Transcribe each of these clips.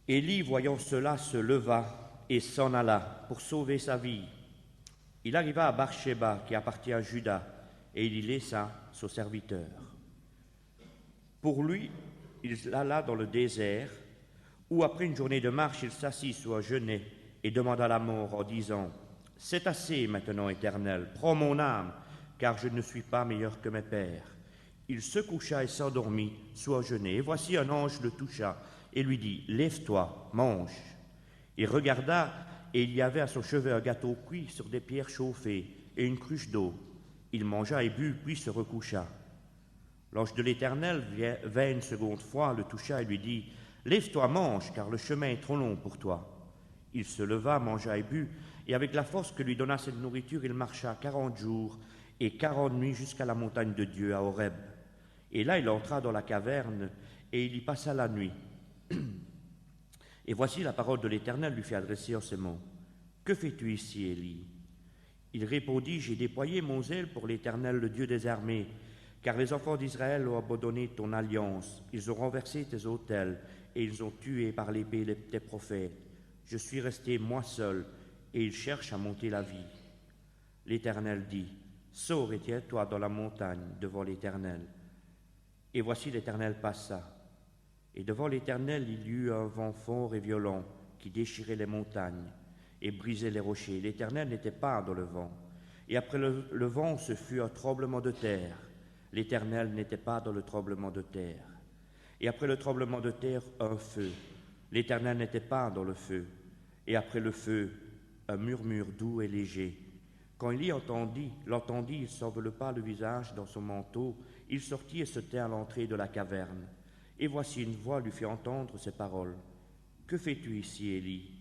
Élie, voyant cela, se leva et s'en alla pour sauver sa vie. Il arriva à Beersheba, qui appartient à Juda, et il y laissa son serviteur. Pour lui, il alla dans le désert, où après une journée de marche, il s'assit sur un genêt et demanda la mort en disant : « C'est assez maintenant, Éternel, prends mon âme, car je ne suis pas meilleur que mes pères. » Il se coucha et s'endormit sous un genêt. Et voici un ange le toucha et lui dit : « Lève-toi, mange. » Il regarda, et il y avait à son chevet un gâteau cuit sur des pierres chauffées et une cruche d'eau. Il mangea et but, puis se recoucha. L'ange de l'Éternel vint une seconde fois, le toucha et lui dit : « Lève-toi, mange, car le chemin est trop long pour toi. » Il se leva, mangea et but, et avec la force que lui donna cette nourriture, il marcha 40 jours et 40 nuits jusqu'à la montagne de Dieu, à Horeb. Et là, il entra dans la caverne, et il y passa la nuit. Et voici la parole de l'Éternel lui fit adresser en ces mots : « Que fais-tu ici, Élie ?» Il répondit : « J'ai déployé mon zèle pour l'Éternel, le Dieu des armées, car les enfants d'Israël ont abandonné ton alliance, ils ont renversé tes autels, et ils ont tué par l'épée tes prophètes. Je suis resté moi seul, et ils cherchent à m'ôter la vie. » L'Éternel dit : « Sors et tiens-toi dans la montagne devant l'Éternel. » Et voici l'Éternel passa. Et devant l'Éternel, il y eut un vent fort et violent qui déchirait les montagnes et brisait les rochers. L'Éternel n'était pas dans le vent. Et après le vent, ce fut un tremblement de terre. L'Éternel n'était pas dans le tremblement de terre. Et après le tremblement de terre, un feu. L'Éternel n'était pas dans le feu. Et après le feu, un murmure doux et léger. Quand Élie l'entendit, il s'enveloppa le visage dans son manteau. Il sortit et se tint à l'entrée de la caverne. Et voici une voix lui fit entendre ces paroles : « Que fais-tu ici, Élie ?»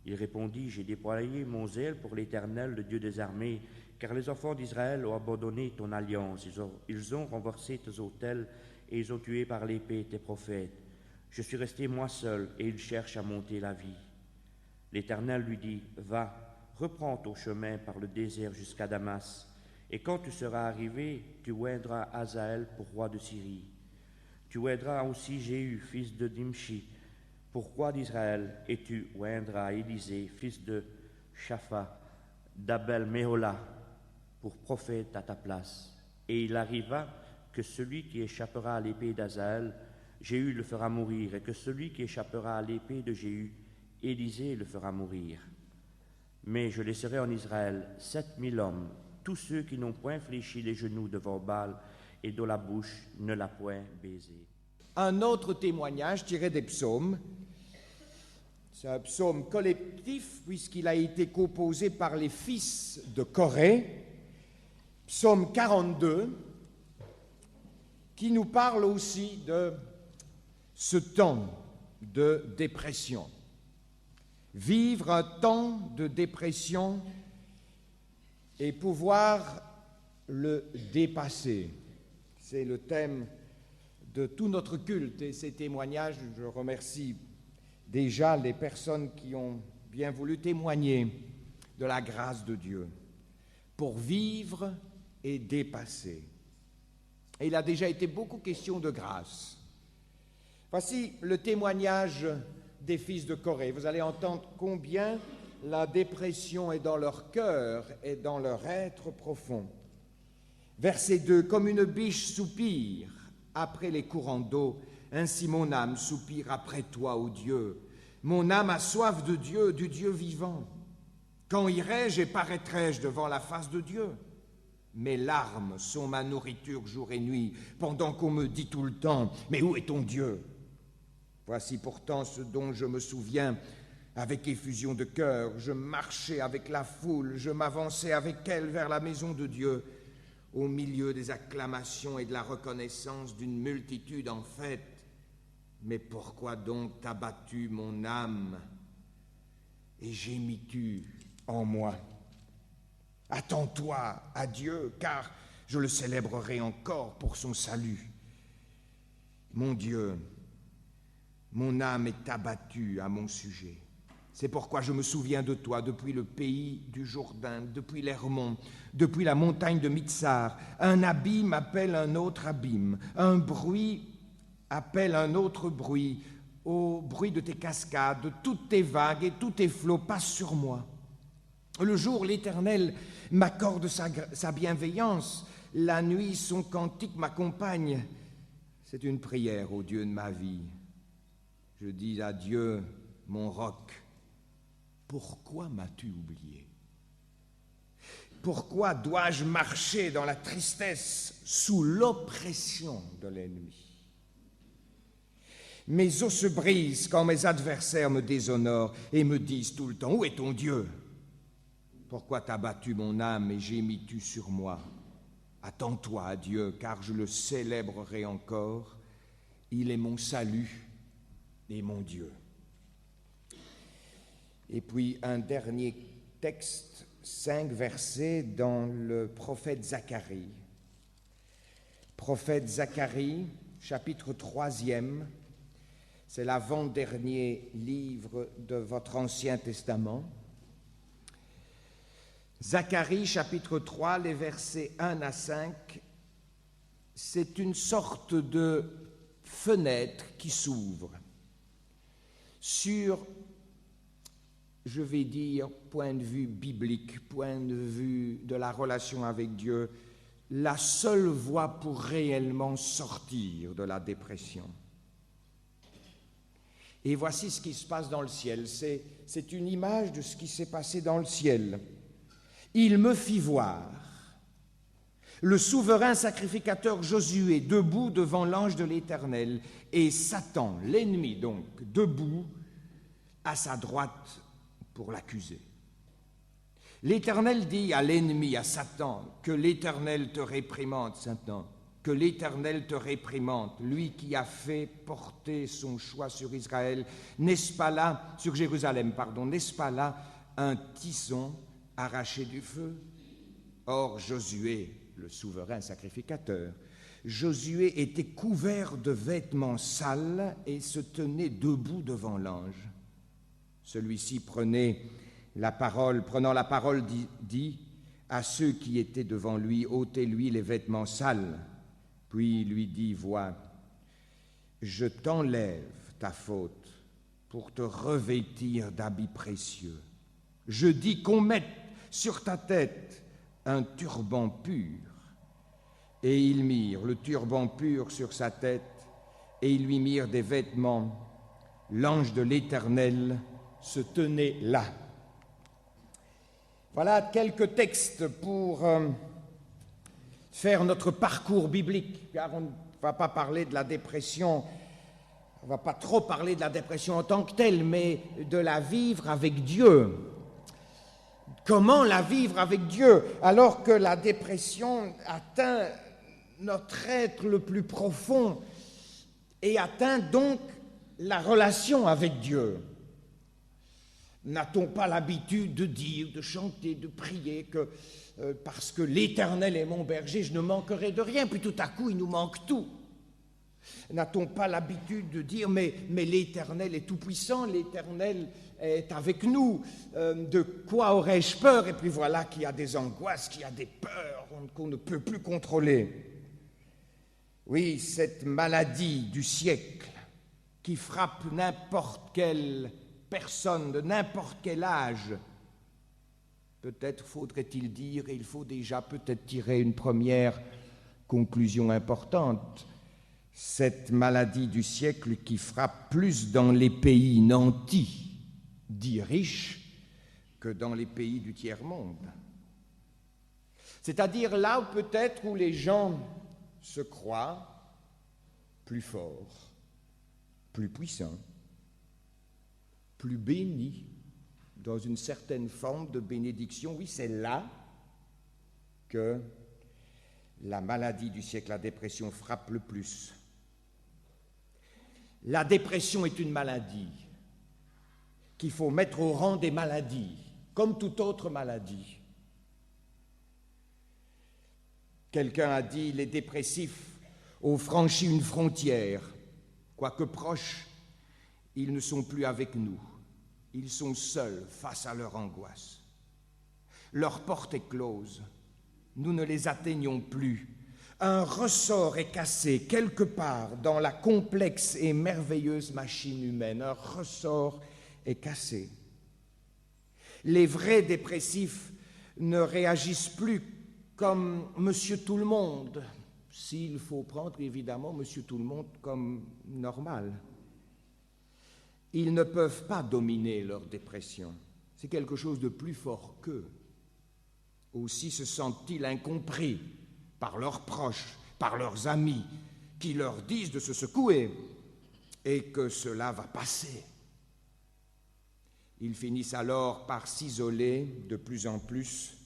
Il répondit : « J'ai déployé mon zèle pour l'Éternel, le Dieu des armées, car les enfants d'Israël ont abandonné ton alliance. Ils ont renversé tes autels et ils ont tué par l'épée tes prophètes. Je suis resté moi seul et ils cherchent à m'ôter la vie. » L'Éternel lui dit : « Va, reprends ton chemin par le désert jusqu'à Damas, et quand tu seras arrivé, tu oindras Hazaël pour roi de Syrie. Tu oindras aussi Jéhu, fils de Nimshi, pour roi d'Israël, et tu oindras Élisée, fils de Shaphat, d'Abel-Méhola, pour prophète à ta place. Et il arriva que celui qui échappera à l'épée d'Hazaël, Jéhu le fera mourir, et que celui qui échappera à l'épée de Jéhu, Élisée le fera mourir. Mais je laisserai en Israël 7000 hommes, tous ceux qui n'ont point fléchi les genoux devant Baal, et dont la bouche ne l'a point baisé. » Un autre témoignage tiré des psaumes. C'est un psaume collectif puisqu'il a été composé par les fils de Corée. Psaume 42, qui nous parle aussi de ce temps de dépression. Vivre un temps de dépression et pouvoir le dépasser. C'est le thème de tout notre culte et ces témoignages. Je remercie déjà les personnes qui ont bien voulu témoigner de la grâce de Dieu pour vivre et dépasser. Et il a déjà été beaucoup question de grâce. Voici le témoignage des fils de Corée. Vous allez entendre combien la dépression est dans leur cœur et dans leur être profond. Verset 2, « Comme une biche soupire après les courants d'eau, ainsi mon âme soupire après toi, ô Dieu. Mon âme a soif de Dieu, du Dieu vivant. Quand irai-je et paraîtrai-je devant la face de Dieu ? Mes larmes sont ma nourriture jour et nuit, pendant qu'on me dit tout le temps, mais où est ton Dieu ? Voici pourtant ce dont je me souviens avec effusion de cœur. Je marchais avec la foule, je m'avançais avec elle vers la maison de Dieu, au milieu des acclamations et de la reconnaissance d'une multitude en fête. Mais pourquoi donc t'as battu mon âme et gémis-tu en moi ? Attends-toi à Dieu, car je le célébrerai encore pour son salut. Mon Dieu, mon âme est abattue à mon sujet. C'est pourquoi je me souviens de toi depuis le pays du Jourdain, depuis l'Hermon, depuis la montagne de Mitsar. Un abîme appelle un autre abîme, un bruit appelle un autre bruit, au bruit de tes cascades, toutes tes vagues et tous tes flots passent sur moi. Le jour, l'Éternel m'accorde sa bienveillance, la nuit, son cantique m'accompagne. C'est une prière au Dieu de ma vie. Je dis à Dieu, mon roc, pourquoi m'as-tu oublié? Pourquoi dois-je marcher dans la tristesse sous l'oppression de l'ennemi? Mes os se brisent quand mes adversaires me déshonorent et me disent tout le temps, où est ton Dieu? Pourquoi t'as battu mon âme et gémis-tu sur moi? Attends-toi à Dieu, car je le célébrerai encore. Il est mon salut et mon Dieu. Et puis un dernier texte, 5 versets dans le prophète Zacharie. Prophète Zacharie, chapitre 3e, c'est l'avant-dernier livre de votre Ancien Testament. Zacharie, chapitre 3, les versets 1 à 5, c'est une sorte de fenêtre qui s'ouvre sur, je vais dire, point de vue biblique, point de vue de la relation avec Dieu, la seule voie pour réellement sortir de la dépression. Et voici ce qui se passe dans le ciel. C'est une image de ce qui s'est passé dans le ciel. Il me fit voir le souverain sacrificateur Josué debout devant l'ange de l'Éternel et Satan, l'ennemi donc, debout à sa droite pour l'accuser. L'Éternel dit à l'ennemi, à Satan, que l'Éternel te réprimande, Satan, que l'Éternel te réprimande, lui qui a fait porter son choix sur Israël, n'est-ce pas là, sur Jérusalem, pardon, n'est-ce pas là un tisson arraché du feu? Or, Josué, le souverain sacrificateur, Josué était couvert de vêtements sales et se tenait debout devant l'ange. Celui-ci prenant la parole, dit à ceux qui étaient devant lui, ôtez-lui les vêtements sales. Puis lui dit, vois, je t'enlève ta faute pour te revêtir d'habits précieux. Je dis qu'on mette sur ta tête un turban pur. Et ils mirent le turban pur sur sa tête, et ils lui mirent des vêtements. L'ange de l'Éternel se tenait là. Voilà quelques textes pour faire notre parcours biblique, car on ne va pas parler de la dépression, on ne va pas trop parler de la dépression en tant que telle, mais de la vivre avec Dieu. Comment la vivre avec Dieu alors que la dépression atteint notre être le plus profond et atteint donc la relation avec Dieu? N'a-t-on pas l'habitude de dire, de chanter, de prier que parce que l'Éternel est mon berger, je ne manquerai de rien, puis tout à coup il nous manque tout? N'a-t-on pas l'habitude de dire mais l'Éternel est tout-puissant, l'Éternel est avec nous, de quoi aurais-je peur? Et puis voilà qu'il y a des angoisses, qu'il y a des peurs qu'on ne peut plus contrôler. Oui, cette maladie du siècle qui frappe n'importe quelle personne de n'importe quel âge, peut-être faudrait-il dire, et il faut déjà peut-être tirer une première conclusion importante, cette maladie du siècle qui frappe plus dans les pays nantis, dits riches, que dans les pays du tiers-monde. C'est-à-dire là où peut-être où les gens se croient plus forts, plus puissants, plus bénis, dans une certaine forme de bénédiction. Oui, c'est là que la maladie du siècle, la dépression, frappe le plus. La dépression est une maladie qu'il faut mettre au rang des maladies, comme toute autre maladie. Quelqu'un a dit, les dépressifs ont franchi une frontière, quoique proches, ils ne sont plus avec nous. Ils sont seuls face à leur angoisse. Leur porte est close. Nous ne les atteignons plus. Un ressort est cassé quelque part dans la complexe et merveilleuse machine humaine. Un ressort est cassé. Les vrais dépressifs ne réagissent plus comme Monsieur Tout-le-Monde, s'il faut prendre évidemment Monsieur Tout-le-Monde comme normal. Ils ne peuvent pas dominer leur dépression. C'est quelque chose de plus fort qu'eux. Aussi se sentent-ils incompris par leurs proches, par leurs amis, qui leur disent de se secouer et que cela va passer. Ils finissent alors par s'isoler de plus en plus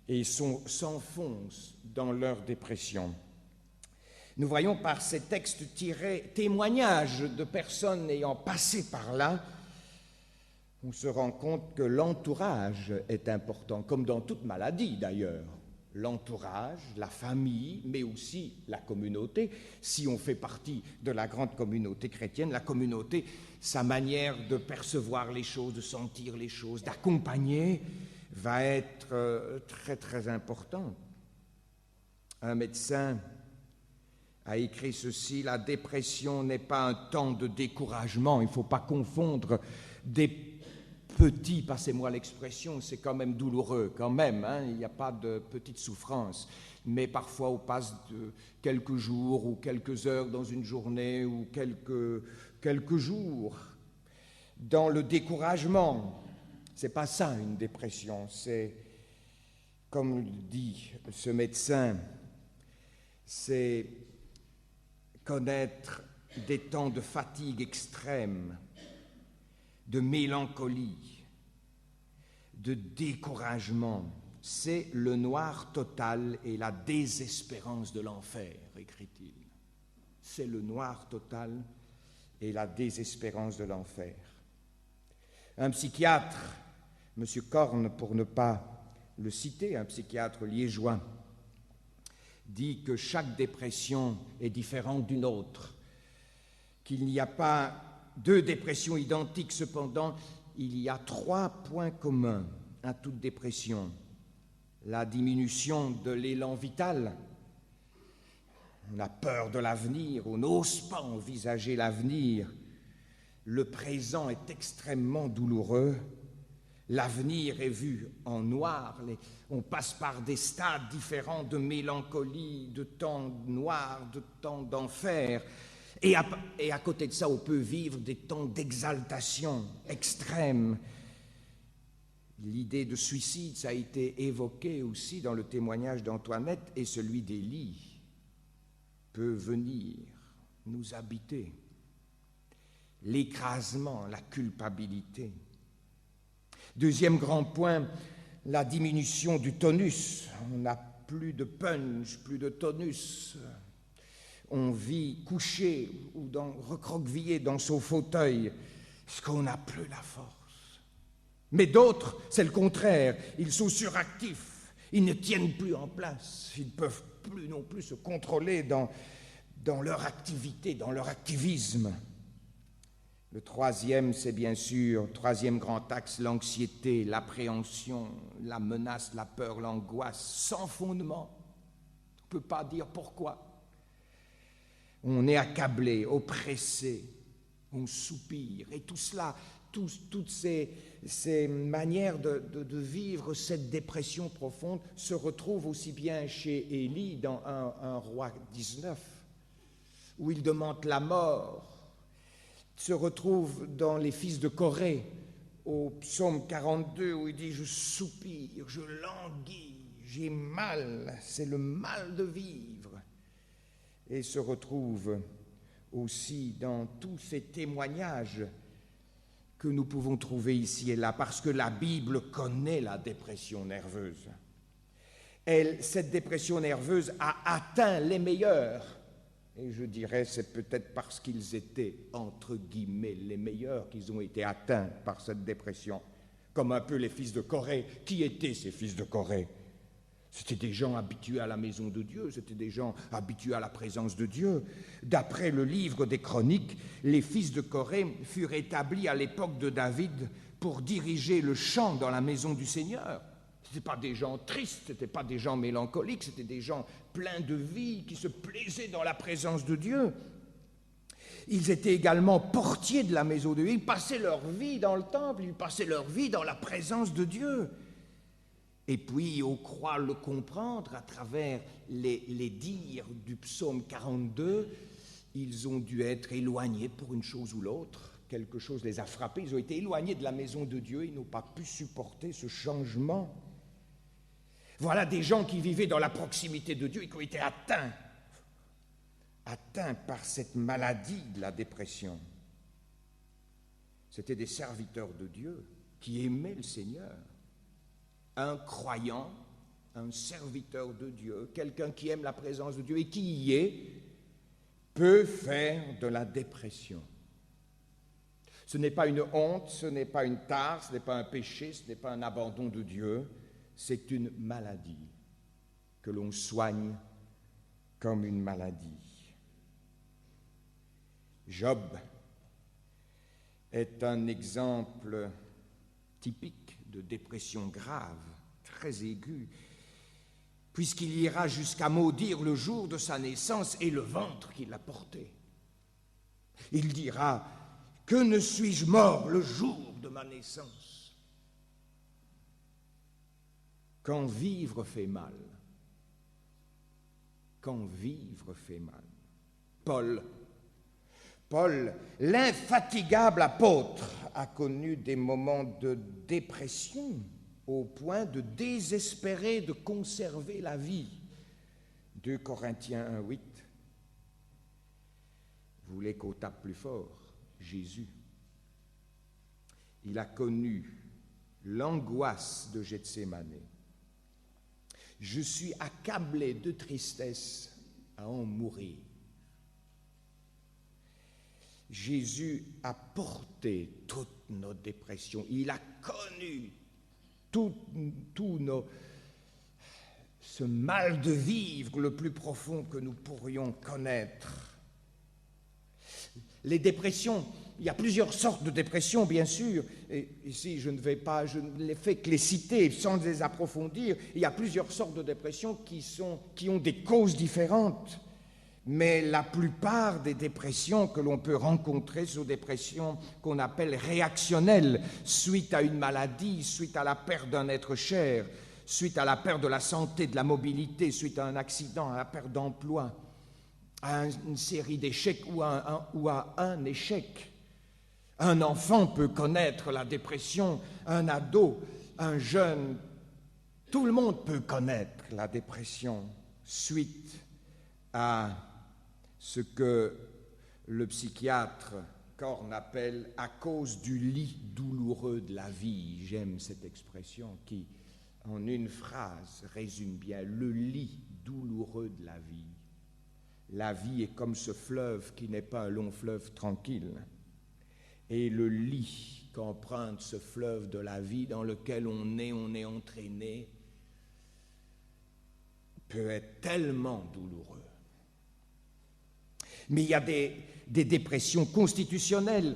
et s'enfoncent dans leur dépression. Nous voyons par ces textes tirés témoignages de personnes ayant passé par là. On se rend compte que l'entourage est important, comme dans toute maladie d'ailleurs. L'entourage, la famille, mais aussi la communauté. Si on fait partie de la grande communauté chrétienne, la communauté, sa manière de percevoir les choses, de sentir les choses, d'accompagner, va être très très importante. Un médecin a écrit ceci: la dépression n'est pas un temps de découragement. Il ne faut pas confondre des petits, passez-moi l'expression, c'est quand même douloureux, quand même, hein, il n'y a pas de petite souffrance, mais parfois on passe de quelques jours ou quelques heures dans une journée ou quelques jours dans le découragement. C'est pas ça une dépression, c'est, comme dit ce médecin, c'est connaître des temps de fatigue extrême, de mélancolie, de découragement. C'est le noir total et la désespérance de l'enfer, écrit-il. C'est le noir total et la désespérance de l'enfer. Un psychiatre, M. Korn, pour ne pas le citer, un psychiatre liégeois, dit que chaque dépression est différente d'une autre, qu'il n'y a pas deux dépressions identiques, cependant, il y a 3 points communs à toute dépression. La diminution de l'élan vital, on a peur de l'avenir, on n'ose pas envisager l'avenir, le présent est extrêmement douloureux, l'avenir est vu en noir, on passe par des stades différents de mélancolie, de temps noir, de temps d'enfer. Et à côté de ça, on peut vivre des temps d'exaltation extrême. L'idée de suicide, ça a été évoqué aussi dans le témoignage d'Antoinette, et celui d'Élie peut venir nous habiter. L'écrasement, la culpabilité. Deuxième grand point, la diminution du tonus. On n'a plus de punch, plus de tonus. On vit couché ou recroquevillé dans son fauteuil, parce qu'on n'a plus la force. Mais d'autres, c'est le contraire. Ils sont suractifs, ils ne tiennent plus en place, ils ne peuvent plus non plus se contrôler dans leur activité, dans leur activisme. Le troisième, c'est bien sûr, troisième grand axe, l'anxiété, l'appréhension, la menace, la peur, l'angoisse, sans fondement. On ne peut pas dire pourquoi. On est accablé, oppressé, on soupire. Et tout cela, toutes ces manières de vivre cette dépression profonde se retrouvent aussi bien chez Élie dans un roi 19, où il demande la mort, se retrouve dans les fils de Corée, au psaume 42, où il dit « Je soupire, je languis, j'ai mal, c'est le mal de vivre ». Et se retrouve aussi dans tous ces témoignages que nous pouvons trouver ici et là, parce que la Bible connaît la dépression nerveuse. Cette dépression nerveuse a atteint les meilleurs, et je dirais c'est peut-être parce qu'ils étaient, entre guillemets, les meilleurs qu'ils ont été atteints par cette dépression, comme un peu les fils de Corée. Qui étaient ces fils de Corée ? C'était des gens habitués à la maison de Dieu, c'était des gens habitués à la présence de Dieu. D'après le livre des Chroniques, les fils de Corée furent établis à l'époque de David pour diriger le chant dans la maison du Seigneur. n'étaient pas des gens tristes, ce n'étaient pas des gens mélancoliques, c'était des gens pleins de vie, qui se plaisaient dans la présence de Dieu. Ils étaient également portiers de la maison de Dieu. Ils passaient leur vie dans le temple, ils passaient leur vie dans la présence de Dieu. Et puis, on croit le comprendre à travers les dires du psaume 42, ils ont dû être éloignés pour une chose ou l'autre. Quelque chose les a frappés, ils ont été éloignés de la maison de Dieu, ils n'ont pas pu supporter ce changement. Voilà des gens qui vivaient dans la proximité de Dieu et qui ont été atteints par cette maladie de la dépression. C'étaient des serviteurs de Dieu qui aimaient le Seigneur. Un croyant, un serviteur de Dieu, quelqu'un qui aime la présence de Dieu et qui y est, peut faire de la dépression. Ce n'est pas une honte, ce n'est pas une tare, ce n'est pas un péché, ce n'est pas un abandon de Dieu, c'est une maladie que l'on soigne comme une maladie. Job est un exemple typique de dépression grave, très aiguë, puisqu'il ira jusqu'à maudire le jour de sa naissance et le ventre qui l'a porté. Il dira « Que ne suis-je mort le jour de ma naissance ?» Quand vivre fait mal, quand vivre fait mal. Paul, l'infatigable apôtre, a connu des moments de dépression au point de désespérer de conserver la vie. 2 Corinthiens 1,8. Vous voulez qu'on tape plus fort? Jésus. Il a connu l'angoisse de Gethsémane. Je suis accablé de tristesse à en mourir. Jésus a porté toutes nos dépressions. Il a connu ce mal de vivre le plus profond que nous pourrions connaître. Les dépressions, il y a plusieurs sortes de dépressions, bien sûr. Et ici, je ne les fais que les citer sans les approfondir. Il y a plusieurs sortes de dépressions qui ont des causes différentes. Mais la plupart des dépressions que l'on peut rencontrer sont des dépressions qu'on appelle réactionnelles, suite à une maladie, suite à la perte d'un être cher, suite à la perte de la santé, de la mobilité, suite à un accident, à la perte d'emploi, à une série d'échecs ou à un échec. Un enfant peut connaître la dépression, un ado, un jeune, tout le monde peut connaître la dépression suite à ce que le psychiatre Korn appelle « à cause du lit douloureux de la vie ». J'aime cette expression qui, en une phrase, résume bien le lit douloureux de la vie. La vie est comme ce fleuve qui n'est pas un long fleuve tranquille. Et le lit qu'emprunte ce fleuve de la vie dans lequel on est entraîné, peut être tellement douloureux. Mais il y a des dépressions constitutionnelles,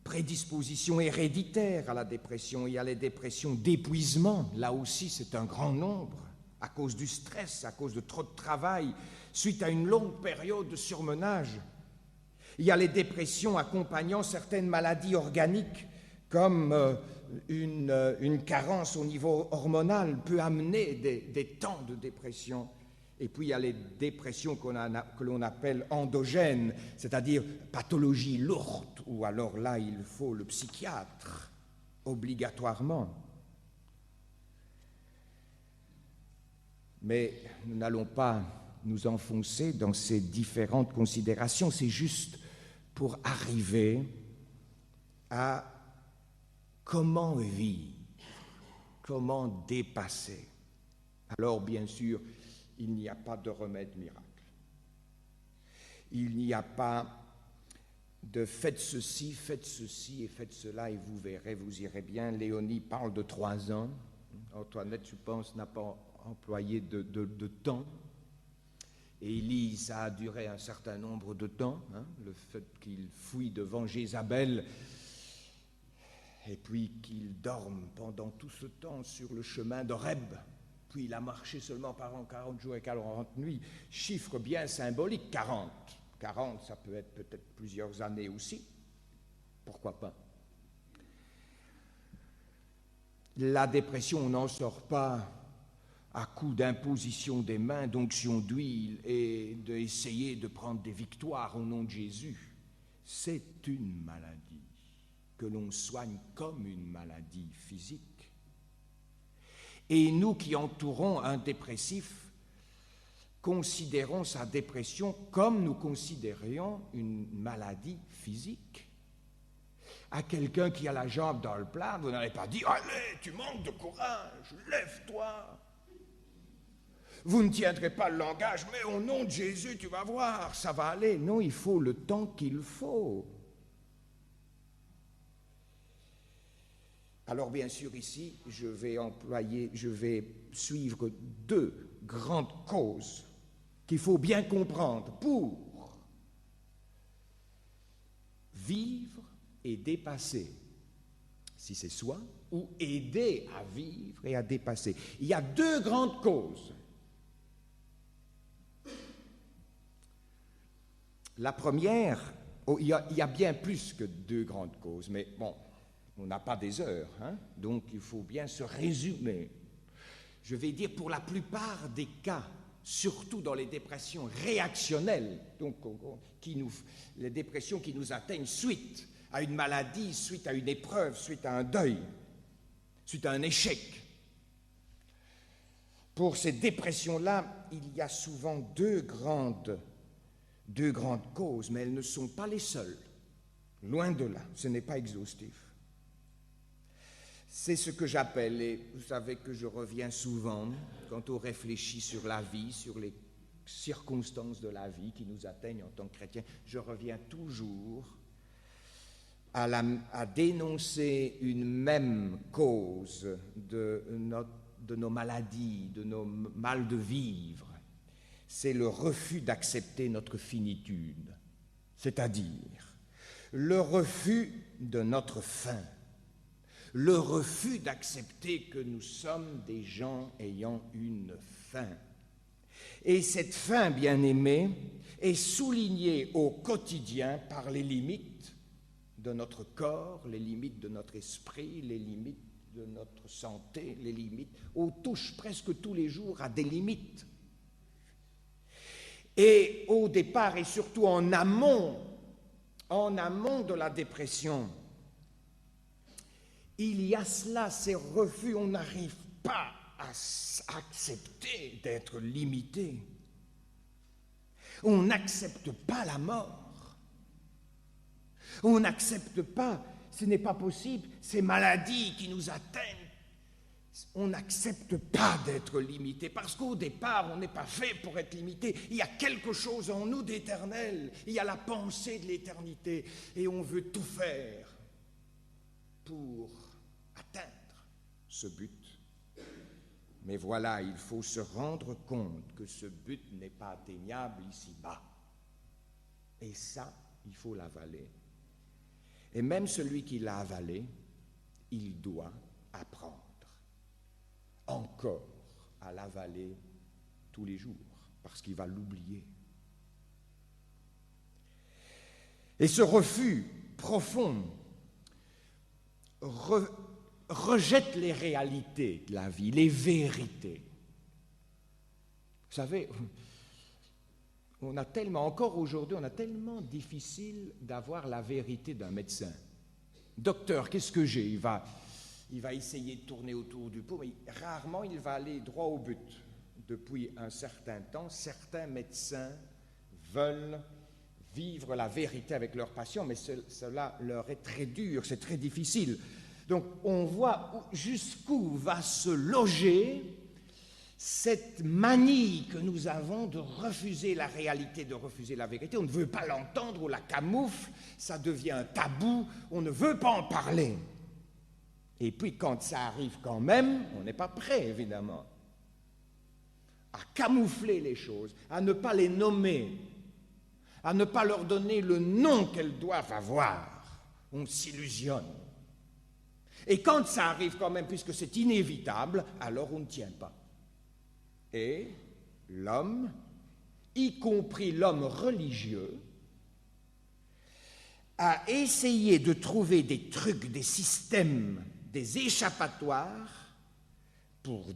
prédispositions héréditaires à la dépression. Il y a les dépressions d'épuisement, là aussi c'est un grand nombre, à cause du stress, à cause de trop de travail, suite à une longue période de surmenage. Il y a les dépressions accompagnant certaines maladies organiques, comme une carence au niveau hormonal peut amener des temps de dépression. Et puis il y a les dépressions que l'on appelle endogènes, c'est-à-dire pathologies lourdes, où alors là il faut le psychiatre, obligatoirement. Mais nous n'allons pas nous enfoncer dans ces différentes considérations, c'est juste pour arriver à comment vivre, comment dépasser. Alors bien sûr, il n'y a pas de remède miracle. Il n'y a pas de faites ceci et faites cela et vous verrez, vous irez bien. Léonie parle de 3 ans. Antoinette, je pense, n'a pas employé de temps. Et Élie, ça a duré un certain nombre de temps. Le fait qu'il fuit devant Jézabel et puis qu'il dorme pendant tout ce temps sur le chemin d'Horeb. Puis il a marché seulement pendant 40 jours et 40 nuits, chiffre bien symbolique, 40. 40, ça peut être peut-être plusieurs années aussi, pourquoi pas. La dépression, on n'en sort pas à coup d'imposition des mains, d'onction d'huile et d'essayer de prendre des victoires au nom de Jésus. C'est une maladie que l'on soigne comme une maladie physique. Et nous qui entourons un dépressif, considérons sa dépression comme nous considérions une maladie physique. À quelqu'un qui a la jambe dans le plat, vous n'allez pas dire « Allez, tu manques de courage, lève-toi ». Vous ne tiendrez pas le langage « Mais au nom de Jésus, tu vas voir, ça va aller ». Non, il faut le temps qu'il faut. Alors bien sûr ici, je vais suivre deux grandes causes qu'il faut bien comprendre pour vivre et dépasser, si c'est soi, ou aider à vivre et à dépasser. Il y a deux grandes causes. La première, il y a bien plus que deux grandes causes, mais bon, on n'a pas des heures, hein, donc il faut bien se résumer. Je vais dire pour la plupart des cas, surtout dans les dépressions réactionnelles, donc les dépressions qui nous atteignent suite à une maladie, suite à une épreuve, suite à un deuil, suite à un échec. Pour ces dépressions-là, il y a souvent deux grandes causes, mais elles ne sont pas les seules. Loin de là, ce n'est pas exhaustif. C'est ce que j'appelle, et vous savez que je reviens souvent, quand on réfléchit sur la vie, sur les circonstances de la vie qui nous atteignent en tant que chrétiens, je reviens toujours à dénoncer une même cause de nos maladies, de nos mal de vivre. C'est le refus d'accepter notre finitude, c'est-à-dire le refus de notre fin. Le refus d'accepter que nous sommes des gens ayant une fin. Et cette fin, bien-aimée, est soulignée au quotidien par les limites de notre corps, les limites de notre esprit, les limites de notre santé, les limites. On touche presque tous les jours à des limites. Et au départ, et surtout en amont de la dépression, il y a cela, ces refus, on n'arrive pas à accepter d'être limité. On n'accepte pas la mort. On n'accepte pas, ce n'est pas possible, ces maladies qui nous atteignent. On n'accepte pas d'être limité, parce qu'au départ, on n'est pas fait pour être limité. Il y a quelque chose en nous d'éternel, il y a la pensée de l'éternité, et on veut tout faire pour atteindre ce but. Mais voilà, il faut se rendre compte que ce but n'est pas atteignable ici-bas. Et ça, il faut l'avaler. Et même celui qui l'a avalé, il doit apprendre encore à l'avaler tous les jours, parce qu'il va l'oublier. Et ce refus profond rejette les réalités de la vie, les vérités. Vous savez, encore aujourd'hui, on a tellement difficile d'avoir la vérité d'un médecin. Docteur, qu'est-ce que j'ai ? Il va essayer de tourner autour du pot, mais rarement il va aller droit au but. Depuis un certain temps, certains médecins veulent vivre la vérité avec leurs patients, mais cela leur est très dur, c'est très difficile. Donc on voit jusqu'où va se loger cette manie que nous avons de refuser la réalité, de refuser la vérité. On ne veut pas l'entendre, on la camoufle, ça devient un tabou, on ne veut pas en parler. Et puis quand ça arrive quand même, on n'est pas prêt évidemment à camoufler les choses, à ne pas les nommer, à ne pas leur donner le nom qu'elles doivent avoir. On s'illusionne. Et quand ça arrive quand même, puisque c'est inévitable, alors on ne tient pas. Et l'homme, y compris l'homme religieux, a essayé de trouver des trucs, des systèmes, des échappatoires pour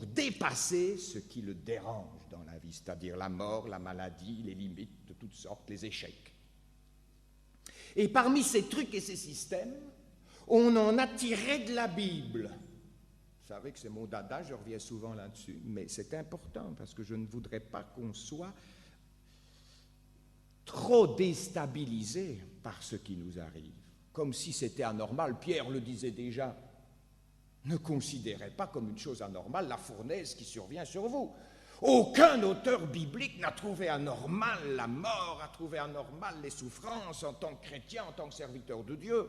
dépasser ce qui le dérange dans la vie, c'est-à-dire la mort, la maladie, les limites de toutes sortes, les échecs. Et parmi ces trucs et ces systèmes, on en a tiré de la Bible. Vous savez que c'est mon dada, je reviens souvent là-dessus, mais c'est important parce que je ne voudrais pas qu'on soit trop déstabilisé par ce qui nous arrive, comme si c'était anormal. Pierre le disait déjà, ne considérez pas comme une chose anormale la fournaise qui survient sur vous. Aucun auteur biblique n'a trouvé anormal la mort, a trouvé anormal les souffrances en tant que chrétien, en tant que serviteur de Dieu.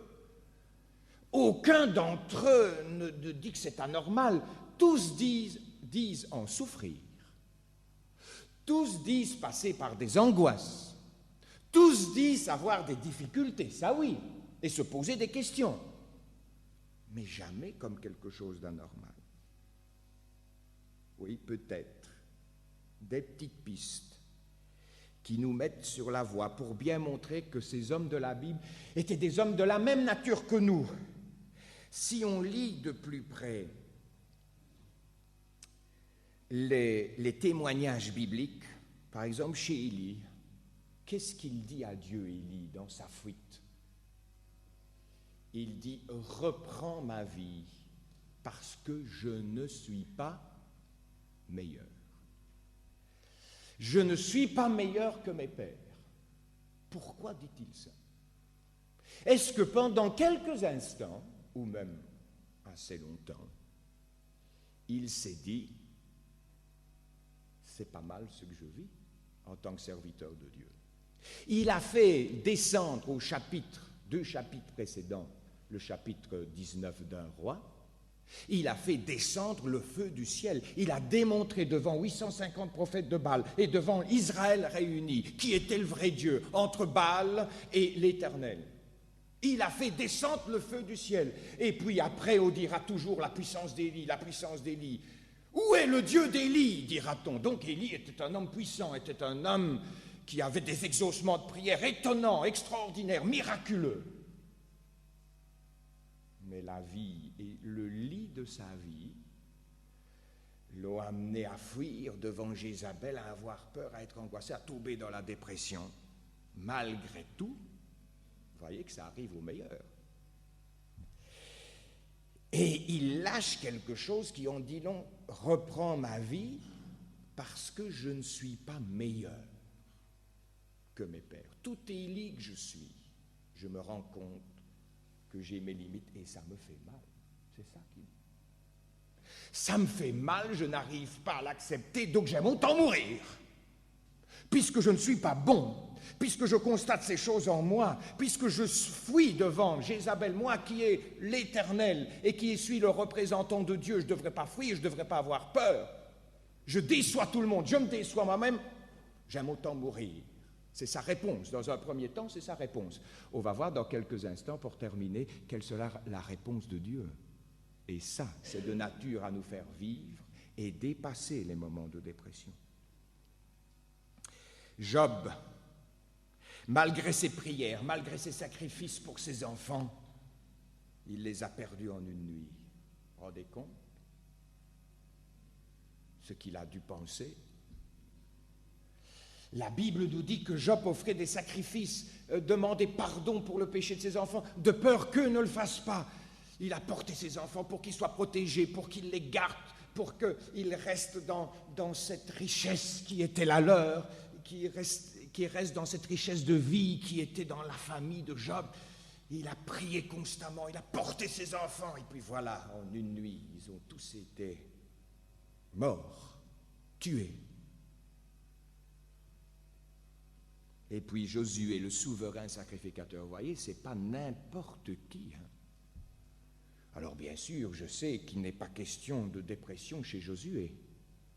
Aucun d'entre eux ne dit que c'est anormal. Tous disent en souffrir. Tous disent passer par des angoisses. Tous disent avoir des difficultés, ça oui, et se poser des questions, mais jamais comme quelque chose d'anormal. Oui, peut-être des petites pistes qui nous mettent sur la voie pour bien montrer que ces hommes de la Bible étaient des hommes de la même nature que nous. Si on lit de plus près les témoignages bibliques, par exemple chez Élie, qu'est-ce qu'il dit à Dieu, Élie, dans sa fuite? Il dit « Reprends ma vie, parce que je ne suis pas meilleur. Je ne suis pas meilleur que mes pères. » Pourquoi dit-il ça? Est-ce que pendant quelques instants, ou même assez longtemps, il s'est dit « C'est pas mal ce que je vis en tant que serviteur de Dieu. » Il a fait descendre au chapitre, 2 chapitres précédents, le chapitre 19 d'un roi, il a fait descendre le feu du ciel. Il a démontré devant 850 prophètes de Baal et devant Israël réuni qui était le vrai Dieu, entre Baal et l'Éternel. Il a fait descendre le feu du ciel. Et puis après, on dira toujours la puissance d'Élie, la puissance d'Élie. Où est le Dieu d'Élie, dira-t-on? Donc Élie était un homme puissant, était un homme qui avait des exaucements de prière étonnants, extraordinaires, miraculeux. Mais la vie et le lit de sa vie l'ont amené à fuir devant Jézabel, à avoir peur, à être angoissé, à tomber dans la dépression. Malgré tout, vous voyez que ça arrive au meilleur. Et il lâche quelque chose qui, on dit long, reprend ma vie parce que je ne suis pas meilleur que mes pères. Tout Élie que je suis, je me rends compte que j'ai mes limites et ça me fait mal. C'est ça qu'il dit. Ça me fait mal, je n'arrive pas à l'accepter, donc j'aime autant mourir. Puisque je ne suis pas bon, puisque je constate ces choses en moi, puisque je fuis devant Jézabel, moi qui est l'Éternel et qui suis le représentant de Dieu, je ne devrais pas fuir, je ne devrais pas avoir peur. Je déçois tout le monde, je me déçois moi-même, j'aime autant mourir. C'est sa réponse. Dans un premier temps, c'est sa réponse. On va voir dans quelques instants, pour terminer, quelle sera la réponse de Dieu. Et ça, c'est de nature à nous faire vivre et dépasser les moments de dépression. Job, malgré ses prières, malgré ses sacrifices pour ses enfants, il les a perdus en une nuit. Vous vous rendez compte? Ce qu'il a dû penser. La Bible nous dit que Job offrait des sacrifices, demandait pardon pour le péché de ses enfants, de peur qu'eux ne le fassent pas. Il a porté ses enfants pour qu'ils soient protégés, pour qu'ils les gardent, pour qu'ils restent dans cette richesse qui était la leur, qui reste dans cette richesse de vie qui était dans la famille de Job. Il a prié constamment, il a porté ses enfants, et puis voilà, en une nuit, ils ont tous été morts, tués. Et puis Josué, le souverain sacrificateur, vous voyez, c'est pas n'importe qui. Alors bien sûr, je sais qu'il n'est pas question de dépression chez Josué,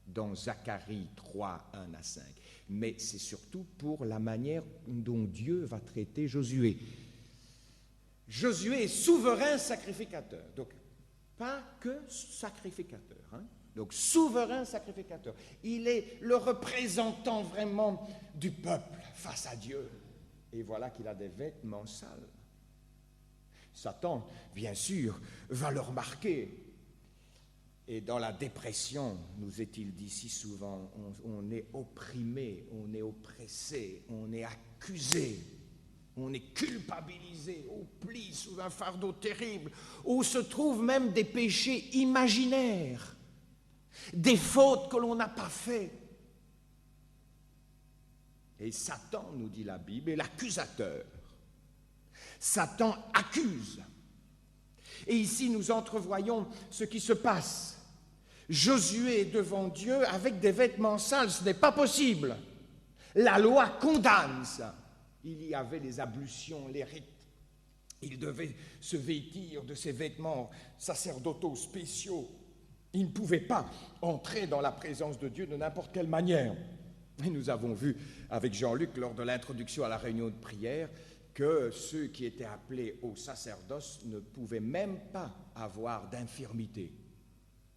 dans Zacharie 3, 1 à 5. Mais c'est surtout pour la manière dont Dieu va traiter Josué. Josué est souverain sacrificateur. Donc, pas que sacrificateur. Donc, souverain sacrificateur. Il est le représentant vraiment du peuple face à Dieu. Et voilà qu'il a des vêtements sales. Satan, bien sûr, va le remarquer. Et dans la dépression, nous est-il dit si souvent, on est opprimé, on est oppressé, on est accusé, on est culpabilisé, on plie sous un fardeau terrible, où se trouvent même des péchés imaginaires, des fautes que l'on n'a pas faites. Et Satan, nous dit la Bible, est l'accusateur. Satan accuse. Et ici, nous entrevoyons ce qui se passe. Josué est devant Dieu avec des vêtements sales, ce n'est pas possible. La loi condamne ça. Il y avait les ablutions, les rites. Il devait se vêtir de ces vêtements sacerdotaux spéciaux. Il ne pouvait pas entrer dans la présence de Dieu de n'importe quelle manière. Et nous avons vu avec Jean-Luc lors de l'introduction à la réunion de prière que ceux qui étaient appelés au sacerdoce ne pouvaient même pas avoir d'infirmité.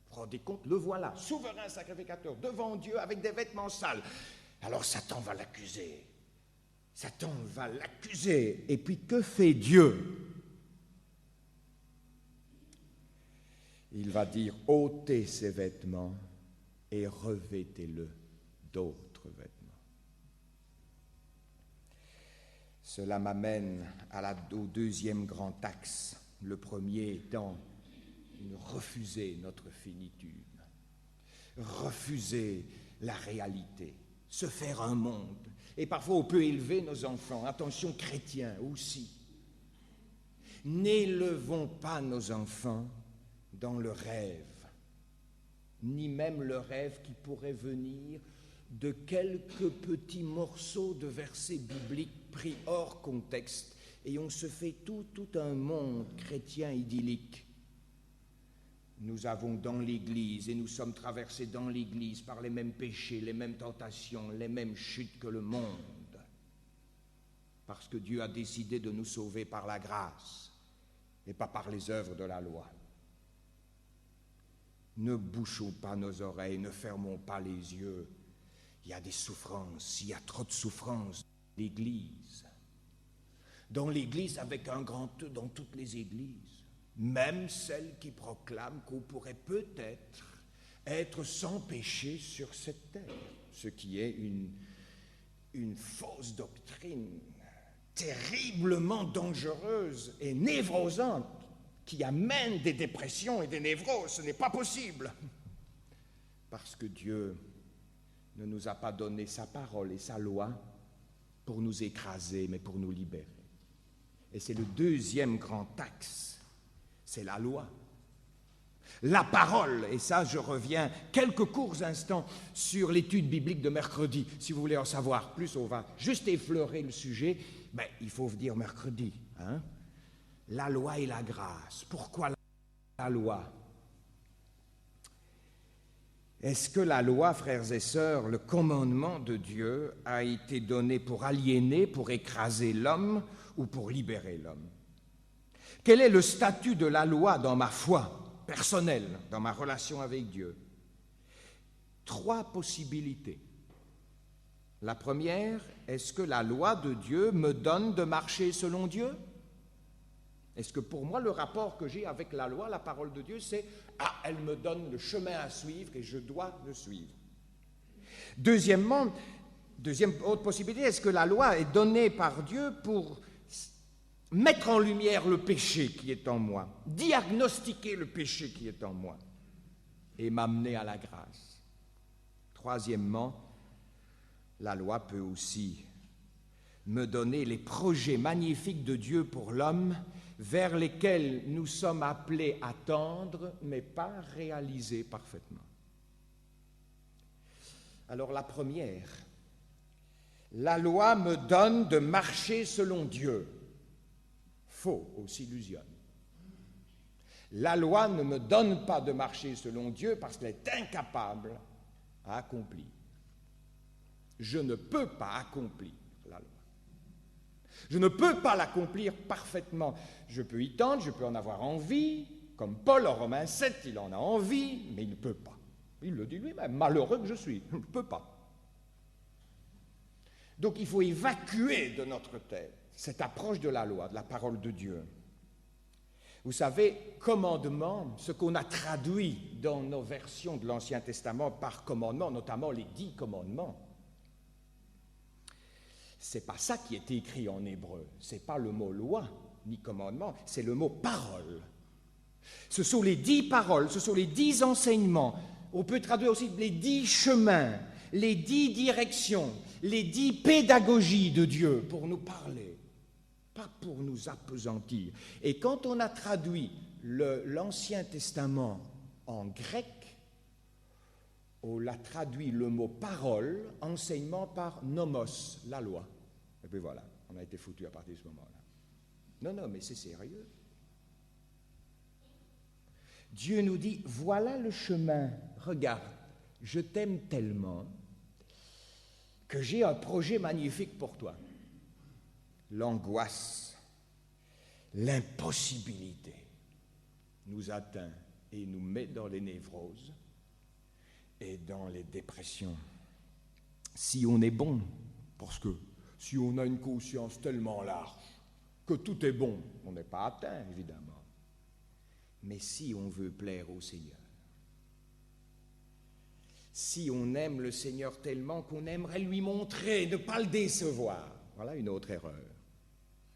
Vous vous rendez compte? Le voilà, souverain sacrificateur, devant Dieu avec des vêtements sales. Alors Satan va l'accuser. Satan va l'accuser. Et puis que fait Dieu? Il va dire, ôtez ces vêtements et revêtez-le d'autres vêtements. Cela m'amène au deuxième grand axe, le premier étant refuser notre finitude, refuser la réalité, se faire un monde. Et parfois on peut élever nos enfants, attention chrétiens aussi. N'élevons pas nos enfants dans le rêve, ni même le rêve qui pourrait venir de quelques petits morceaux de versets bibliques pris hors contexte, et on se fait tout un monde chrétien idyllique. Nous avons dans l'Église, et nous sommes traversés dans l'Église par les mêmes péchés, les mêmes tentations, les mêmes chutes que le monde, parce que Dieu a décidé de nous sauver par la grâce, et pas par les œuvres de la loi. Ne bouchons pas nos oreilles, ne fermons pas les yeux. Il y a des souffrances, il y a trop de souffrances dans l'Église. Dans l'Église avec un grand E, dans toutes les églises. Même celles qui proclament qu'on pourrait peut-être être sans péché sur cette terre. Ce qui est une fausse doctrine terriblement dangereuse et névrosante qui amène des dépressions et des névroses. Ce n'est pas possible. Parce que Dieu ne nous a pas donné sa parole et sa loi pour nous écraser, mais pour nous libérer. Et c'est le deuxième grand axe, c'est la loi. La parole, et ça je reviens quelques courts instants sur l'étude biblique de mercredi. Si vous voulez en savoir plus, on va juste effleurer le sujet. Mais il faut dire mercredi. La loi et la grâce. Pourquoi la loi? Est-ce que la loi, frères et sœurs, le commandement de Dieu a été donné pour aliéner, pour écraser l'homme ou pour libérer l'homme? Quel est le statut de la loi dans ma foi personnelle, dans ma relation avec Dieu? 3 possibilités. La première, est-ce que la loi de Dieu me donne de marcher selon Dieu? Est-ce que pour moi, le rapport que j'ai avec la loi, la parole de Dieu, c'est « Ah, elle me donne le chemin à suivre et je dois le suivre ». Deuxièmement, autre possibilité, est-ce que la loi est donnée par Dieu pour mettre en lumière le péché qui est en moi, diagnostiquer le péché qui est en moi et m'amener à la grâce? Troisièmement, la loi peut aussi me donner les projets magnifiques de Dieu pour l'homme vers lesquels nous sommes appelés à tendre, mais pas réaliser parfaitement. Alors la première, la loi me donne de marcher selon Dieu. Faux, on s'illusionne. La loi ne me donne pas de marcher selon Dieu parce qu'elle est incapable à accomplir. Je ne peux pas accomplir la loi. Je ne peux pas l'accomplir parfaitement. Je peux y tendre, je peux en avoir envie, comme Paul en Romains 7, il en a envie, mais il ne peut pas. Il le dit lui-même, malheureux que je suis, je ne peux pas. Donc il faut évacuer de notre tête cette approche de la loi, de la parole de Dieu. Vous savez, commandement, ce qu'on a traduit dans nos versions de l'Ancien Testament par commandement, notamment les 10 commandements, c'est pas ça qui est écrit en hébreu. C'est pas le mot loi ni commandement, c'est le mot parole. Ce sont les 10 paroles, ce sont les 10 enseignements. On peut traduire aussi les 10 chemins, les 10 directions, les 10 pédagogies de Dieu pour nous parler, pas pour nous appesantir. Et quand on a traduit l'Ancien Testament en grec, on a traduit le mot parole, enseignement par nomos, la loi. Et puis voilà, on a été foutu à partir de ce moment-là. Non, mais c'est sérieux. Dieu nous dit, voilà le chemin, regarde, je t'aime tellement que j'ai un projet magnifique pour toi. L'angoisse, l'impossibilité nous atteint et nous met dans les névroses et dans les dépressions. Si on est bon, parce que si on a une conscience tellement large que tout est bon, on n'est pas atteint, évidemment. Mais si on veut plaire au Seigneur, si on aime le Seigneur tellement qu'on aimerait lui montrer, ne pas le décevoir, voilà une autre erreur.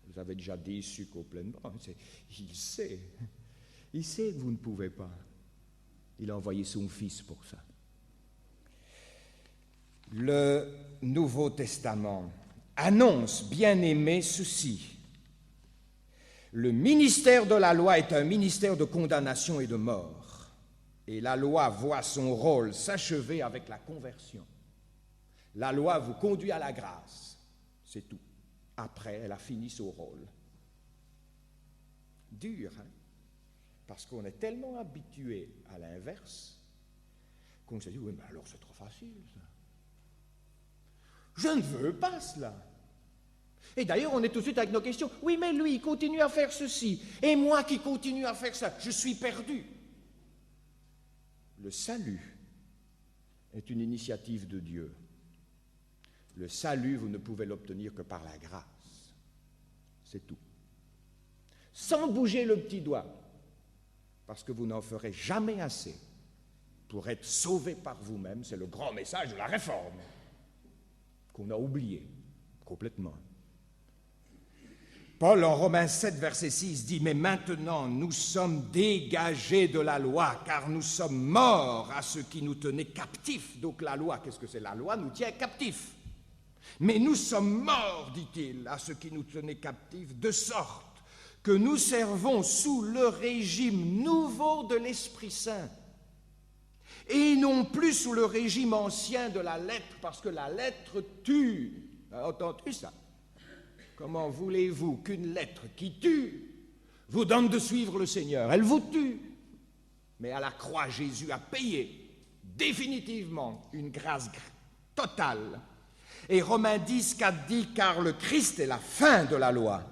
Vous avez déjà déçu complètement. Il sait que vous ne pouvez pas. Il a envoyé son Fils pour ça. Le Nouveau Testament annonce, bien-aimé, ceci. Le ministère de la loi est un ministère de condamnation et de mort. Et la loi voit son rôle s'achever avec la conversion. La loi vous conduit à la grâce. C'est tout. Après, elle a fini son rôle. Dur, hein? Parce qu'on est tellement habitué à l'inverse qu'on se dit, oui, mais alors c'est trop facile, ça. Je ne veux pas cela. Et d'ailleurs, on est tout de suite avec nos questions. Oui, mais lui, il continue à faire ceci. Et moi qui continue à faire ça, je suis perdu. Le salut est une initiative de Dieu. Le salut, vous ne pouvez l'obtenir que par la grâce. C'est tout. Sans bouger le petit doigt, parce que vous n'en ferez jamais assez pour être sauvé par vous-même. C'est le grand message de la réforme qu'on a oublié complètement. Paul, en Romains 7, verset 6, dit « Mais maintenant, nous sommes dégagés de la loi, car nous sommes morts à ce qui nous tenait captifs. » Donc la loi, qu'est-ce que c'est? La loi nous tient captifs. Mais nous sommes morts, dit-il, à ce qui nous tenait captifs, de sorte que nous servons sous le régime nouveau de l'Esprit Saint, et non plus sous le régime ancien de la lettre, parce que la lettre tue. Vous avez entendu ça? Comment voulez-vous qu'une lettre qui tue vous donne de suivre le Seigneur? Elle vous tue. Mais à la croix, Jésus a payé définitivement une grâce totale. Et Romains 10, 4 dit « Car le Christ est la fin de la loi,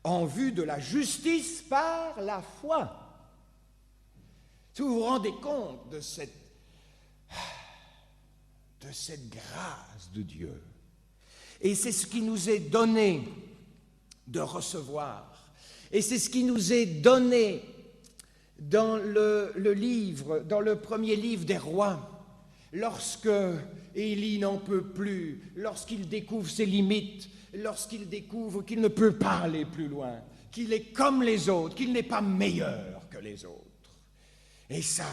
en vue de la justice par la foi. » Si vous vous rendez compte de cette grâce de Dieu, et c'est ce qui nous est donné de recevoir. Et c'est ce qui nous est donné dans le livre, dans le premier livre des rois. Lorsque Élie n'en peut plus, lorsqu'il découvre ses limites, lorsqu'il découvre qu'il ne peut pas aller plus loin, qu'il est comme les autres, qu'il n'est pas meilleur que les autres. Et ça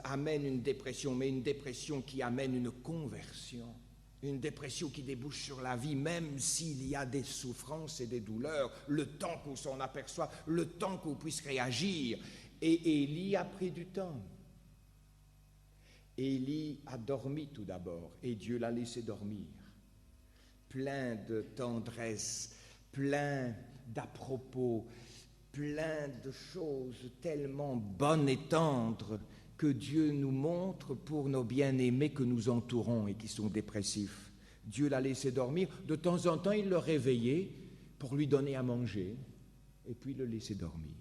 amène une dépression, mais une dépression qui amène une conversion. Une dépression qui débouche sur la vie, même s'il y a des souffrances et des douleurs, le temps qu'on s'en aperçoit, le temps qu'on puisse réagir. Et Élie a pris du temps. Élie a dormi tout d'abord, et Dieu l'a laissé dormir. Plein de tendresse, plein d'à-propos, plein de choses tellement bonnes et tendres que Dieu nous montre pour nos bien-aimés que nous entourons et qui sont dépressifs. Dieu l'a laissé dormir. De temps en temps, il le réveillait pour lui donner à manger et puis le laisser dormir.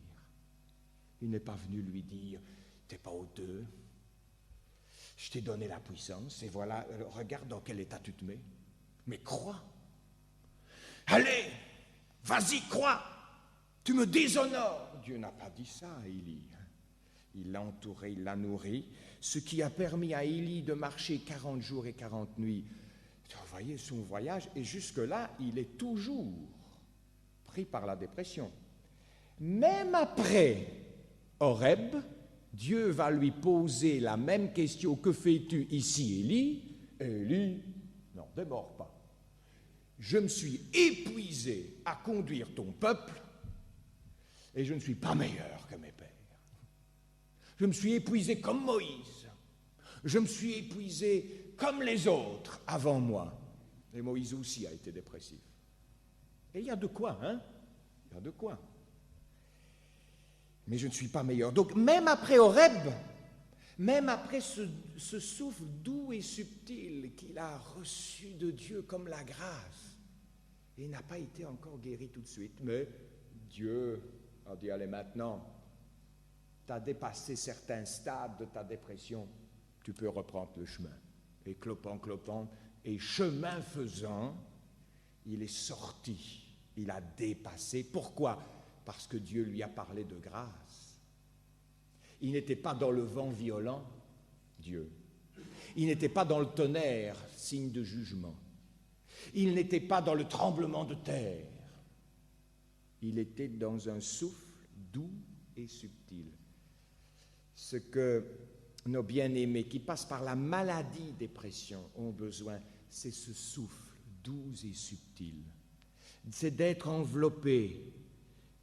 Il n'est pas venu lui dire « T'es pas honteux, je t'ai donné la puissance et voilà, regarde dans quel état tu te mets. Mais crois. Allez, vas-y, crois. Tu me déshonores. » Dieu n'a pas dit ça à Élie. Il l'a entouré, il l'a nourri, ce qui a permis à Élie de marcher 40 jours et 40 nuits. Vous voyez son voyage, et jusque-là, il est toujours pris par la dépression. Même après Horeb, Dieu va lui poser la même question. Que fais-tu ici, Élie? Et Élie, non, démord pas. Je me suis épuisé à conduire ton peuple et je ne suis pas meilleur que mes pères. Je me suis épuisé comme Moïse. Je me suis épuisé comme les autres avant moi. Et Moïse aussi a été dépressif. Et il y a de quoi, hein? Il y a de quoi. Mais je ne suis pas meilleur. Donc même après Horeb, même après ce souffle doux et subtil qu'il a reçu de Dieu comme la grâce, il n'a pas été encore guéri tout de suite. Mais Dieu a dit, allez maintenant, tu as dépassé certains stades de ta dépression, tu peux reprendre le chemin. Et clopant, et chemin faisant, il est sorti, il a dépassé. Pourquoi ? Parce que Dieu lui a parlé de grâce. Il n'était pas dans le vent violent, Dieu. Il n'était pas dans le tonnerre, signe de jugement. Il n'était pas dans le tremblement de terre. Il était dans un souffle doux et subtil. Ce que nos bien-aimés qui passent par la maladie dépression ont besoin, c'est ce souffle doux et subtil. C'est d'être enveloppé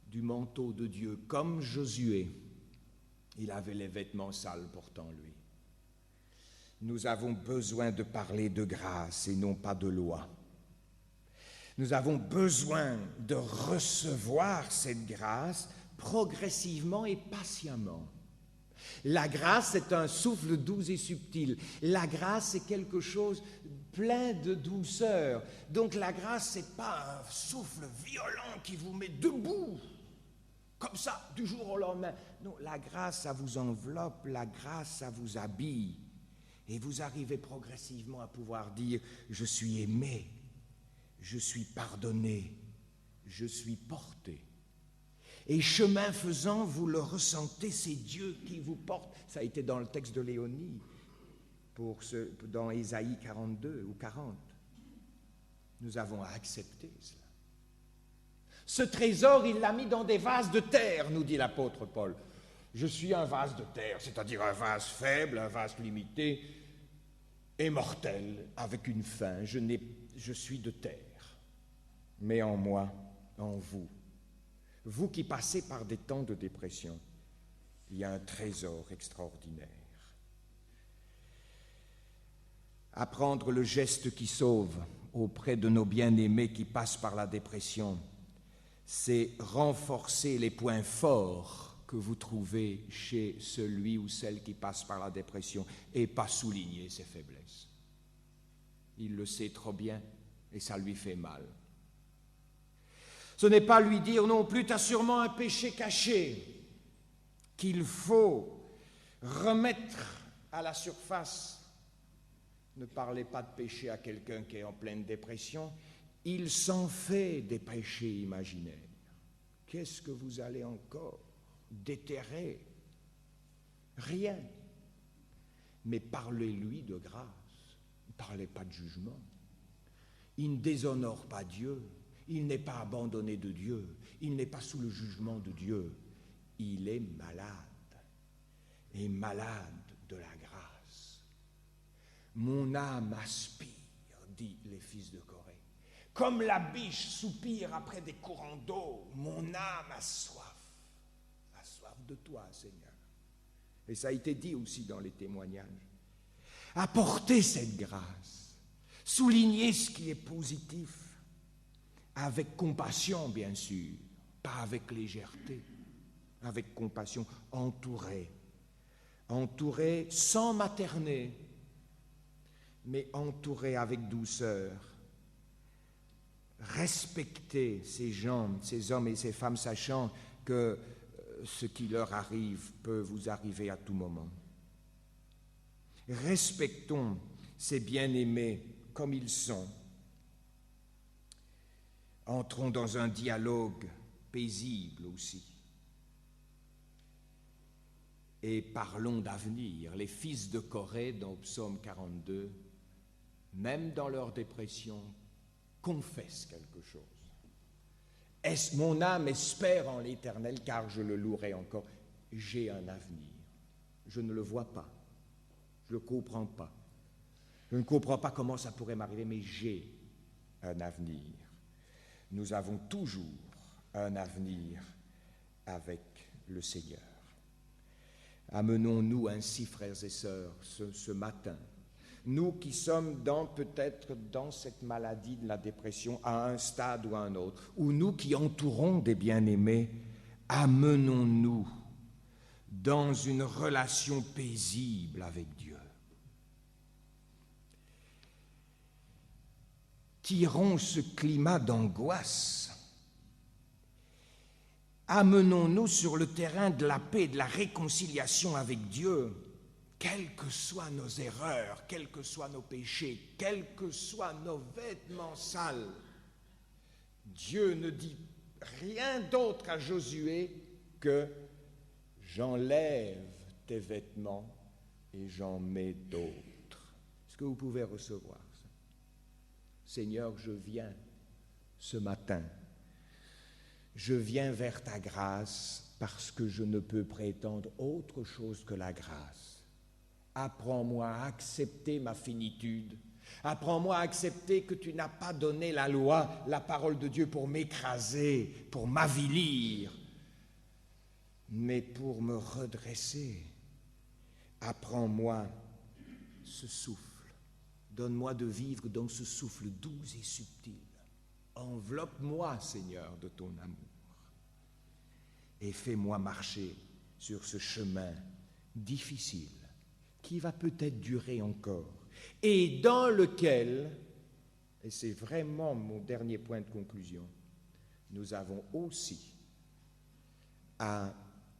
du manteau de Dieu, comme Josué. Il avait les vêtements sales pourtant, lui. Nous avons besoin de parler de grâce et non pas de loi. Nous avons besoin de recevoir cette grâce progressivement et patiemment. La grâce est un souffle doux et subtil. La grâce est quelque chose plein de douceur. Donc la grâce, ce n'est pas un souffle violent qui vous met debout, comme ça, du jour au lendemain. Non, la grâce, ça vous enveloppe, la grâce, ça vous habille. Et vous arrivez progressivement à pouvoir dire « Je suis aimé, je suis pardonné, je suis porté ». Et chemin faisant, vous le ressentez, c'est Dieu qui vous porte. Ça a été dans le texte de Léonie, dans Ésaïe 42 ou 40. Nous avons accepté cela. Ce trésor, il l'a mis dans des vases de terre, nous dit l'apôtre Paul. Je suis un vase de terre, c'est-à-dire un vase faible, un vase limité et mortel, avec une fin. Je suis de terre, mais en moi, en vous. Vous qui passez par des temps de dépression, il y a un trésor extraordinaire. Apprendre le geste qui sauve auprès de nos bien-aimés qui passent par la dépression, c'est renforcer les points forts que vous trouvez chez celui ou celle qui passe par la dépression et pas souligner ses faiblesses. Il le sait trop bien et ça lui fait mal. Ce n'est pas lui dire non plus, tu as sûrement un péché caché qu'il faut remettre à la surface. Ne parlez pas de péché à quelqu'un qui est en pleine dépression. Il s'en fait des péchés imaginaires. Qu'est-ce que vous allez encore déterrer? Rien. Mais parlez-lui de grâce. Ne parlez pas de jugement. Il ne déshonore pas Dieu. Il n'est pas abandonné de Dieu. Il n'est pas sous le jugement de Dieu. Il est malade. Et malade de la grâce. Mon âme aspire, dit les fils de Corée. Comme la biche soupire après des courants d'eau, mon âme a soif de toi, Seigneur. Et ça a été dit aussi dans les témoignages. Apportez cette grâce, soulignez ce qui est positif, avec compassion, bien sûr, pas avec légèreté, avec compassion, entouré sans materner. mais entourez avec douceur. Respectez ces gens, ces hommes et ces femmes, sachant que ce qui leur arrive peut vous arriver à tout moment. Respectons ces bien-aimés comme ils sont. Entrons dans un dialogue paisible aussi. Et parlons d'avenir. Les fils de Corée, dans Psaume 42, même dans leur dépression, confessent quelque chose. Mon âme espère en l'Éternel, car je le louerai encore. J'ai un avenir. Je ne le vois pas. Je ne le comprends pas. Je ne comprends pas comment ça pourrait m'arriver, mais j'ai un avenir. Nous avons toujours un avenir avec le Seigneur. Amenons-nous ainsi, frères et sœurs, ce matin, nous qui sommes peut-être dans cette maladie de la dépression à un stade ou à un autre, ou nous qui entourons des bien-aimés, amenons-nous dans une relation paisible avec Dieu. Tirons ce climat d'angoisse. Amenons-nous sur le terrain de la paix, de la réconciliation avec Dieu, quelles que soient nos erreurs, quels que soient nos péchés, quels que soient nos vêtements sales. Dieu ne dit rien d'autre à Josué que « J'enlève tes vêtements et j'en mets d'autres ». Est-ce que vous pouvez recevoir ça? Seigneur, je viens ce matin. Je viens vers ta grâce parce que je ne peux prétendre autre chose que la grâce. Apprends-moi à accepter ma finitude. Apprends-moi à accepter que tu n'as pas donné la loi, la parole de Dieu pour m'écraser, pour m'avilir, mais pour me redresser. Apprends-moi ce souffle. Donne-moi de vivre dans ce souffle doux et subtil. Enveloppe-moi, Seigneur, de ton amour et fais-moi marcher sur ce chemin difficile qui va peut-être durer encore et dans lequel, et c'est vraiment mon dernier point de conclusion, nous avons aussi à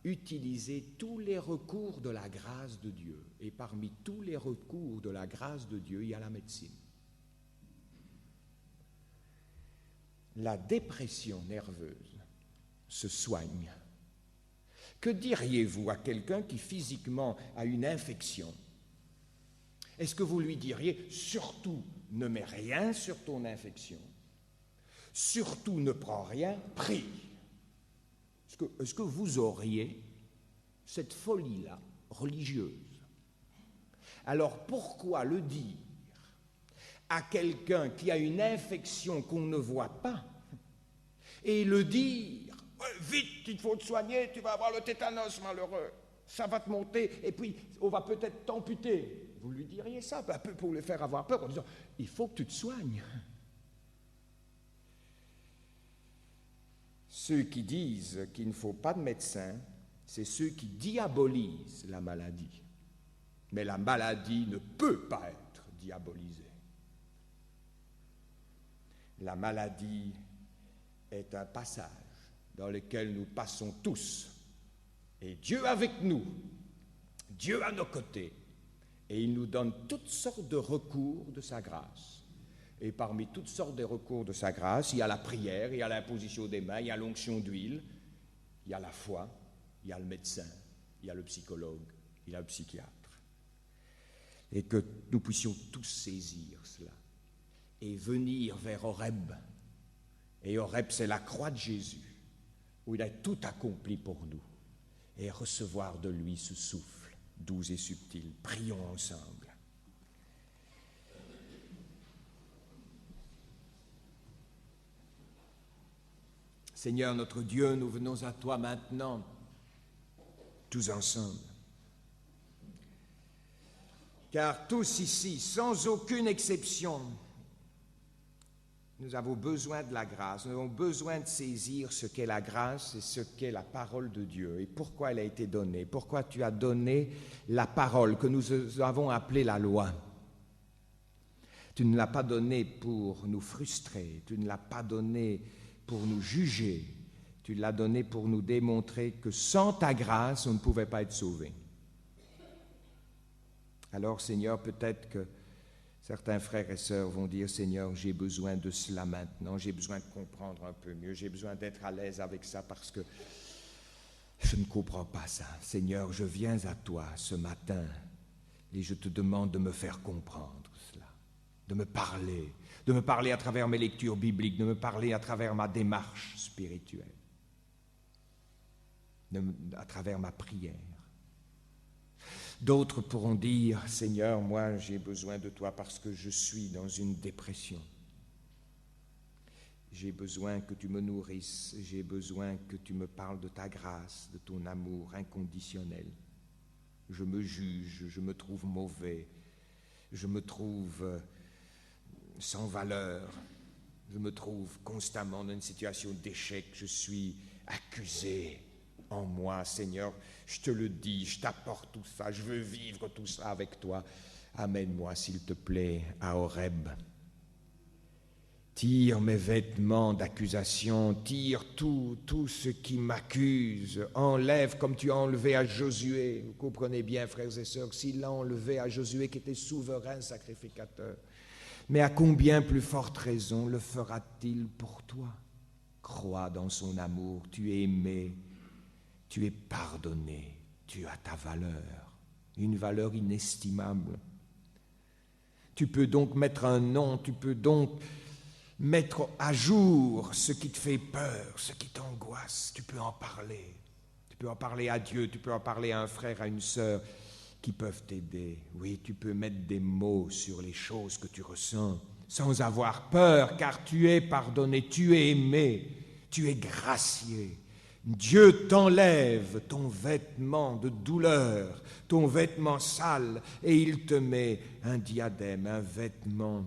utiliser tous les recours de la grâce de Dieu. Et parmi tous les recours de la grâce de Dieu, il y a la médecine. La dépression nerveuse se soigne. Que diriez-vous à quelqu'un qui physiquement a une infection? Est-ce que vous lui diriez, surtout ne mets rien sur ton infection, surtout ne prends rien, prie? Est-ce que vous auriez cette folie-là religieuse? Alors pourquoi le dire à quelqu'un qui a une infection qu'on ne voit pas et le dire vite, il faut te soigner, tu vas avoir le tétanos malheureux, ça va te monter et puis on va peut-être t'amputer? Vous lui diriez ça un peu pour le faire avoir peur en disant il faut que tu te soignes. Ceux qui disent qu'il ne faut pas de médecin, c'est ceux qui diabolisent la maladie. Mais la maladie ne peut pas être diabolisée. La maladie est un passage dans lequel nous passons tous. Et Dieu avec nous, Dieu à nos côtés, et il nous donne toutes sortes de recours de sa grâce. Et parmi toutes sortes de recours de sa grâce, il y a la prière, il y a l'imposition des mains, il y a l'onction d'huile, il y a la foi, il y a le médecin, il y a le psychologue, il y a le psychiatre. Et que nous puissions tous saisir cela et venir vers Horeb. Et Horeb, c'est la croix de Jésus, où il a tout accompli pour nous, et recevoir de lui ce souffle doux et subtil. Prions ensemble. Seigneur notre Dieu, nous venons à toi maintenant, tous ensemble. Car tous ici, sans aucune exception, nous avons besoin de la grâce, nous avons besoin de saisir ce qu'est la grâce et ce qu'est la parole de Dieu et pourquoi elle a été donnée, pourquoi tu as donné la parole que nous avons appelée la loi. Tu ne l'as pas donné pour nous frustrer, tu ne l'as pas donné pour nous juger, tu l'as donné pour nous démontrer que sans ta grâce, on ne pouvait pas être sauvé. Alors, Seigneur, peut-être que certains frères et sœurs vont dire, Seigneur, j'ai besoin de cela maintenant, j'ai besoin de comprendre un peu mieux, j'ai besoin d'être à l'aise avec ça parce que je ne comprends pas ça. Seigneur, je viens à toi ce matin et je te demande de me faire comprendre cela, de me parler à travers mes lectures bibliques, de me parler à travers ma démarche spirituelle, à travers ma prière. D'autres pourront dire, Seigneur, moi j'ai besoin de toi parce que je suis dans une dépression. J'ai besoin que tu me nourrisses, j'ai besoin que tu me parles de ta grâce, de ton amour inconditionnel. Je me juge, je me trouve mauvais, je me trouve sans valeur, je me trouve constamment dans une situation d'échec, je suis accusé en moi, Seigneur, je te le dis, je t'apporte tout ça, je veux vivre tout ça avec toi. Amène-moi, s'il te plaît, à Horeb. Tire mes vêtements d'accusation, tire tout ce qui m'accuse, enlève comme tu as enlevé à Josué. Vous comprenez bien, frères et sœurs, s'il l'a enlevé à Josué qui était souverain sacrificateur, mais à combien plus forte raison le fera-t-il pour toi? Crois dans son amour, tu es aimé, tu es pardonné, tu as ta valeur, une valeur inestimable. Tu peux donc mettre un nom, tu peux donc mettre à jour ce qui te fait peur, ce qui t'angoisse. Tu peux en parler. Tu peux en parler à Dieu, tu peux en parler à un frère, à une sœur qui peuvent t'aider. Oui, tu peux mettre des mots sur les choses que tu ressens sans avoir peur, car tu es pardonné, tu es aimé, tu es gracié. Dieu t'enlève ton vêtement de douleur, ton vêtement sale, et il te met un diadème, un vêtement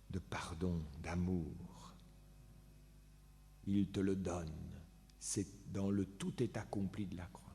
de pardon, d'amour. Il te le donne. C'est dans le tout est accompli de la croix.